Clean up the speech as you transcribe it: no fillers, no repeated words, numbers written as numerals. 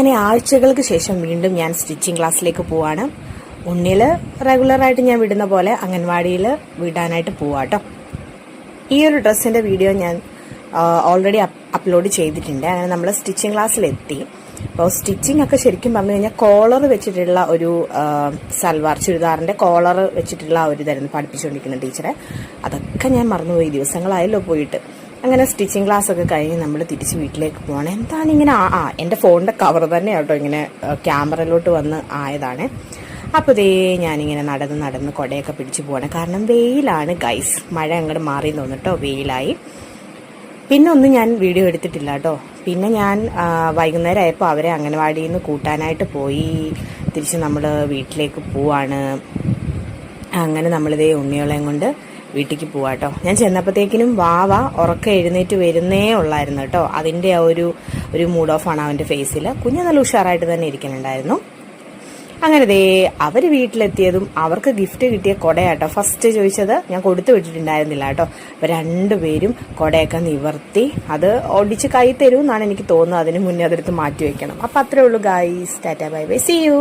അങ്ങനെ ആഴ്ചകൾക്ക് ശേഷം വീണ്ടും ഞാൻ സ്റ്റിച്ചിങ് ക്ലാസ്സിലേക്ക് പോവാണ്. ഉണ്ണിയിൽ റെഗുലറായിട്ട് ഞാൻ വിടുന്ന പോലെ അംഗൻവാടിയിൽ വിടാനായിട്ട് പോവാട്ടോ. ഈ ഒരു ഡ്രസ്സിൻ്റെ വീഡിയോ ഞാൻ ഓൾറെഡി അപ്ലോഡ് ചെയ്തിട്ടുണ്ട്. അങ്ങനെ നമ്മൾ സ്റ്റിച്ചിങ് ക്ലാസ്സിലെത്തി. അപ്പോൾ സ്റ്റിച്ചിങ് ഒക്കെ ശരിക്കും പറഞ്ഞു കഴിഞ്ഞാൽ കോളർ വെച്ചിട്ടുള്ള ഒരു സൽവാർ ചുരിദാറിൻ്റെ കോളർ വെച്ചിട്ടുള്ള ഒരു ഇതായിരുന്നു പഠിപ്പിച്ചുകൊണ്ടിരിക്കുന്ന ടീച്ചറെ. അതൊക്കെ ഞാൻ മറന്നുപോയി, ദിവസങ്ങളായല്ലോ പോയിട്ട്. അങ്ങനെ സ്റ്റിച്ചിങ് ക്ലാസ് ഒക്കെ കഴിഞ്ഞ് നമ്മൾ തിരിച്ച് വീട്ടിലേക്ക് പോകണം. എന്താണ് ഇങ്ങനെ എൻ്റെ ഫോണിൻ്റെ കവർ തന്നെ കേട്ടോ ഇങ്ങനെ ക്യാമറയിലോട്ട് വന്ന് ആയതാണ്. അപ്പോൾ ഇതേ ഞാനിങ്ങനെ നടന്ന് കുടയൊക്കെ പിടിച്ച് പോകണം. കാരണം വെയിലാണ് ഗൈസ്, മഴ അങ്ങോട്ട് മാറി തോന്നിട്ടോ, വെയിലായി. പിന്നെ ഒന്നും ഞാൻ വീഡിയോ എടുത്തിട്ടില്ല കേട്ടോ. പിന്നെ ഞാൻ വൈകുന്നേരം ആയപ്പോൾ അവരെ അംഗനവാടിയിൽ നിന്ന് കൂട്ടാനായിട്ട് പോയി. തിരിച്ച് നമ്മൾ വീട്ടിലേക്ക് പോവാണ്. അങ്ങനെ നമ്മളിതേ ഉണ്ണിയോളയും കൊണ്ട് വീട്ടിലേക്ക് പോവാട്ടോ. ഞാൻ ചെന്നപ്പോഴത്തേക്കിനും വാവ ഉറക്കം എഴുന്നേറ്റ് വരുന്നേ ഉള്ളായിരുന്നു കേട്ടോ. അതിൻ്റെ ആ ഒരു മൂഡ് ഓഫാണ് അവൻ്റെ ഫേസിൽ. കുഞ്ഞ് നല്ല ഉഷാറായിട്ട് തന്നെ ഇരിക്കുന്നുണ്ടായിരുന്നു. അങ്ങനെ ദേ അവർ വീട്ടിലെത്തിയതും അവർക്ക് ഗിഫ്റ്റ് കിട്ടിയ കുടയാട്ടോ ഫസ്റ്റ് ചോദിച്ചത്. ഞാൻ കൊടുത്തു വിട്ടിട്ടുണ്ടായിരുന്നില്ല കേട്ടോ. അപ്പോൾ രണ്ടുപേരും കുടയൊക്കെ നിവർത്തി അത് ഒടിച്ച് കൈ തരും എന്നാണ് എനിക്ക് തോന്നുന്നത്. അതിന് മുന്നേ അതെടുത്ത് മാറ്റി വെക്കണം. അപ്പോൾ അത്രേ ഉള്ളൂ guys. Tata bye bye, see U.